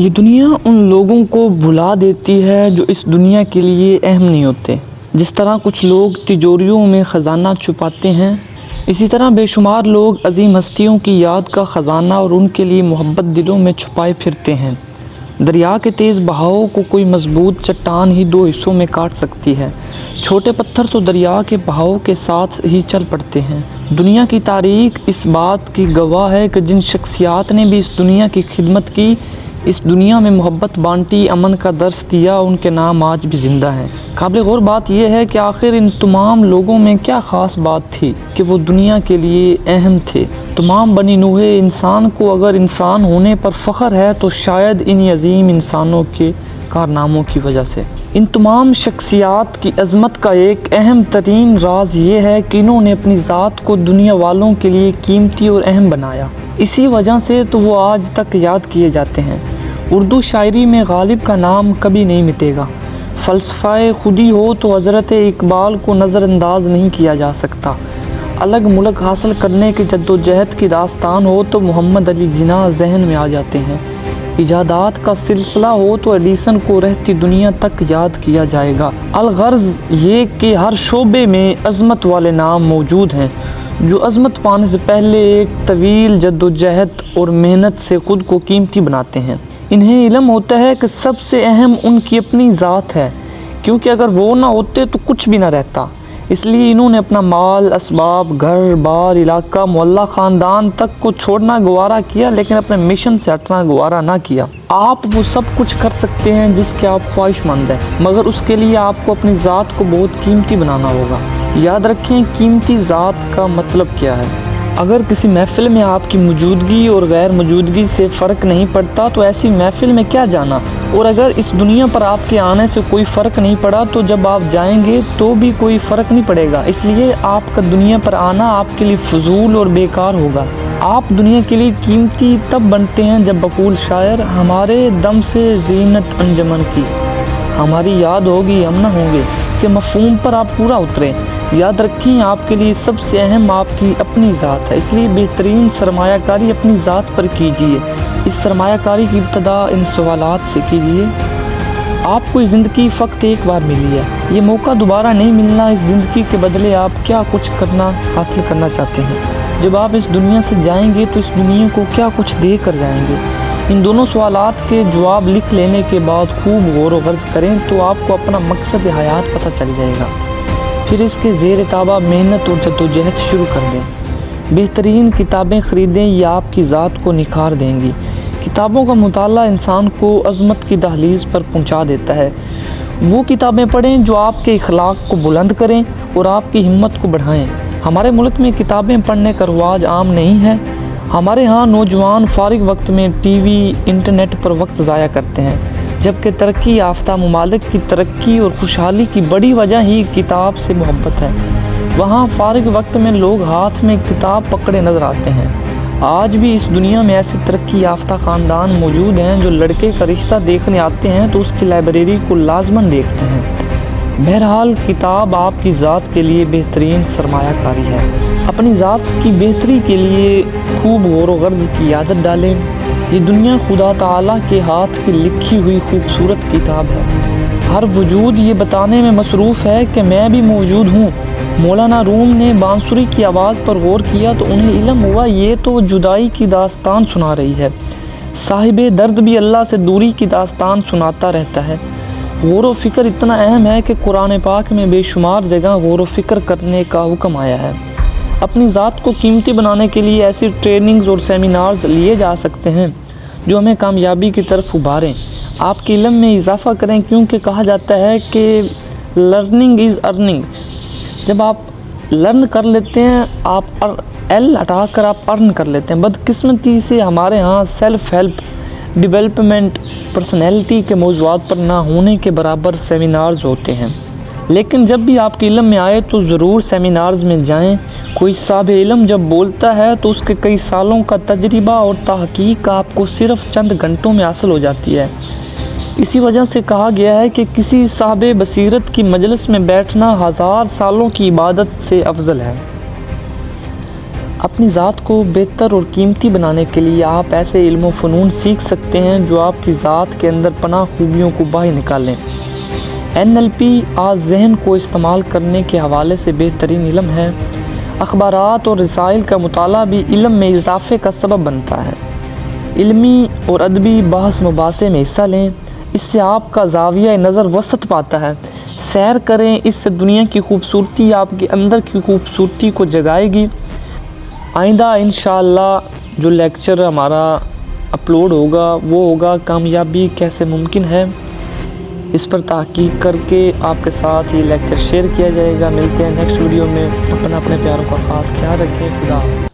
یہ دنیا ان لوگوں کو بھلا دیتی ہے جو اس دنیا کے لیے اہم نہیں ہوتے۔ جس طرح کچھ لوگ تجوریوں میں خزانہ چھپاتے ہیں، اسی طرح بے شمار لوگ عظیم ہستیوں کی یاد کا خزانہ اور ان کے لیے محبت دلوں میں چھپائے پھرتے ہیں۔ دریا کے تیز بہاؤ کو کوئی مضبوط چٹان ہی دو حصوں میں کاٹ سکتی ہے، چھوٹے پتھر تو دریا کے بہاؤ کے ساتھ ہی چل پڑتے ہیں۔ دنیا کی تاریخ اس بات کی گواہ ہے کہ جن شخصیات نے بھی اس دنیا کی خدمت کی، اس دنیا میں محبت بانٹی، امن کا درس دیا، ان کے نام آج بھی زندہ ہیں۔ قابل غور بات یہ ہے کہ آخر ان تمام لوگوں میں کیا خاص بات تھی کہ وہ دنیا کے لیے اہم تھے۔ تمام بنی نوح انسان کو اگر انسان ہونے پر فخر ہے تو شاید انہی عظیم انسانوں کے کارناموں کی وجہ سے۔ ان تمام شخصیات کی عظمت کا ایک اہم ترین راز یہ ہے کہ انہوں نے اپنی ذات کو دنیا والوں کے لیے قیمتی اور اہم بنایا۔ اسی وجہ سے تو وہ آج تک یاد کیے جاتے ہیں۔ اردو شاعری میں غالب کا نام کبھی نہیں مٹے گا۔ فلسفہ خودی ہو تو حضرت اقبال کو نظر انداز نہیں کیا جا سکتا۔ الگ ملک حاصل کرنے کی جدوجہد کی داستان ہو تو محمد علی جناح ذہن میں آ جاتے ہیں۔ ایجادات کا سلسلہ ہو تو ایڈیسن کو رہتی دنیا تک یاد کیا جائے گا۔ الغرض یہ کہ ہر شعبے میں عظمت والے نام موجود ہیں جو عظمت پانے سے پہلے ایک طویل جدوجہد اور محنت سے خود کو قیمتی بناتے ہیں۔ انہیں علم ہوتا ہے کہ سب سے اہم ان کی اپنی ذات ہے، کیونکہ اگر وہ نہ ہوتے تو کچھ بھی نہ رہتا۔ اس لیے انہوں نے اپنا مال، اسباب، گھر بار، علاقہ، محلہ، خاندان تک کو چھوڑنا گوارا کیا، لیکن اپنے مشن سے ہٹنا گوارا نہ کیا۔ آپ وہ سب کچھ کر سکتے ہیں جس کے آپ خواہش مند ہیں، مگر اس کے لیے آپ کو اپنی ذات کو بہت قیمتی بنانا ہوگا۔ یاد رکھیں، قیمتی ذات کا مطلب کیا ہے۔ اگر کسی محفل میں آپ کی موجودگی اور غیر موجودگی سے فرق نہیں پڑتا تو ایسی محفل میں کیا جانا، اور اگر اس دنیا پر آپ کے آنے سے کوئی فرق نہیں پڑا تو جب آپ جائیں گے تو بھی کوئی فرق نہیں پڑے گا۔ اس لیے آپ کا دنیا پر آنا آپ کے لیے فضول اور بیکار ہوگا۔ آپ دنیا کے لیے قیمتی تب بنتے ہیں جب بقول شاعر ہمارے دم سے زینت انجمن کی، ہماری یاد ہوگی ہم نہ ہوں گے، کہ مفہوم پر آپ پورا اتریں۔ یاد رکھیں، آپ کے لیے سب سے اہم آپ کی اپنی ذات ہے، اس لیے بہترین سرمایہ کاری اپنی ذات پر کیجیے۔ اس سرمایہ کاری کی ابتدا ان سوالات سے کیجیے۔ آپ کو یہ زندگی فقط ایک بار ملی ہے، یہ موقع دوبارہ نہیں ملنا۔ اس زندگی کے بدلے آپ کیا کچھ حاصل کرنا چاہتے ہیں؟ جب آپ اس دنیا سے جائیں گے تو اس دنیا کو کیا کچھ دے کر جائیں گے؟ ان دونوں سوالات کے جواب لکھ لینے کے بعد خوب غور و غرض کریں تو آپ کو اپنا مقصد حیات پتہ چل جائے گا۔ پھر اس کے زیر تابع محنت اور جدوجہد شروع کر دیں۔ بہترین کتابیں خریدیں، یہ آپ کی ذات کو نکھار دیں گی۔ کتابوں کا مطالعہ انسان کو عظمت کی دہلیز پر پہنچا دیتا ہے۔ وہ کتابیں پڑھیں جو آپ کے اخلاق کو بلند کریں اور آپ کی ہمت کو بڑھائیں۔ ہمارے ملک میں کتابیں پڑھنے کا رواج عام نہیں ہے۔ ہمارے ہاں نوجوان فارغ وقت میں ٹی وی، انٹرنیٹ پر وقت ضائع کرتے ہیں، جبکہ ترقی یافتہ ممالک کی ترقی اور خوشحالی کی بڑی وجہ ہی کتاب سے محبت ہے۔ وہاں فارغ وقت میں لوگ ہاتھ میں کتاب پکڑے نظر آتے ہیں۔ آج بھی اس دنیا میں ایسے ترقی یافتہ خاندان موجود ہیں جو لڑکے کا رشتہ دیکھنے آتے ہیں تو اس کی لائبریری کو لازماً دیکھتے ہیں۔ بہرحال کتاب آپ کی ذات کے لیے بہترین سرمایہ کاری ہے۔ اپنی ذات کی بہتری کے لیے خوب غور و غرض کی عادت ڈالیں۔ یہ دنیا خدا تعالیٰ کے ہاتھ کی لکھی ہوئی خوبصورت کتاب ہے۔ ہر وجود یہ بتانے میں مصروف ہے کہ میں بھی موجود ہوں۔ مولانا روم نے بانسری کی آواز پر غور کیا تو انہیں علم ہوا یہ تو جدائی کی داستان سنا رہی ہے۔ صاحب درد بھی اللہ سے دوری کی داستان سناتا رہتا ہے۔ غور و فکر اتنا اہم ہے کہ قرآن پاک میں بے شمار جگہ غور و فکر کرنے کا حکم آیا ہے۔ اپنی ذات کو قیمتی بنانے کے لیے ایسی ٹریننگز اور سیمینارز لیے جا سکتے ہیں جو ہمیں کامیابی کی طرف ابھاریں۔ آپ کے علم میں اضافہ کریں، کیونکہ کہا جاتا ہے کہ لرننگ از ارننگ۔ جب آپ لرن کر لیتے ہیں، آپ ایل ہٹا کر آپ ارن کر لیتے ہیں۔ بدقسمتی سے ہمارے ہاں سیلف ہیلپ، ڈیولپمنٹ، پرسنالٹی کے موضوعات پر نہ ہونے کے برابر سیمینارز ہوتے ہیں، لیکن جب بھی آپ کے علم میں آئے تو ضرور سیمینارز میں جائیں۔ کوئی صاحب علم جب بولتا ہے تو اس کے کئی سالوں کا تجربہ اور تحقیق آپ کو صرف چند گھنٹوں میں حاصل ہو جاتی ہے۔ اسی وجہ سے کہا گیا ہے کہ کسی صاحب بصیرت کی مجلس میں بیٹھنا 1000 سالوں کی عبادت سے افضل ہے۔ اپنی ذات کو بہتر اور قیمتی بنانے کے لیے آپ ایسے علم و فنون سیکھ سکتے ہیں جو آپ کی ذات کے اندر پناہ خوبیوں کو باہر نکالیں۔ NLP آج ذہن کو استعمال کرنے کے حوالے سے بہترین علم ہے۔ اخبارات اور رسائل کا مطالعہ بھی علم میں اضافے کا سبب بنتا ہے۔ علمی اور ادبی بحث مباحثے میں حصہ لیں، اس سے آپ کا زاویہ نظر وسعت پاتا ہے۔ سیر کریں، اس سے دنیا کی خوبصورتی آپ کے اندر کی خوبصورتی کو جگائے گی۔ آئندہ انشاءاللہ جو لیکچر ہمارا اپلوڈ ہوگا وہ ہوگا کامیابی کیسے ممکن ہے۔ اس پر تحقیق کر کے آپ کے ساتھ یہ لیکچر شیئر کیا جائے گا۔ ملتے ہیں نیکسٹ ویڈیو میں۔ اپنے پیاروں کا خاص خیال رکھیں۔ خدا حافظ۔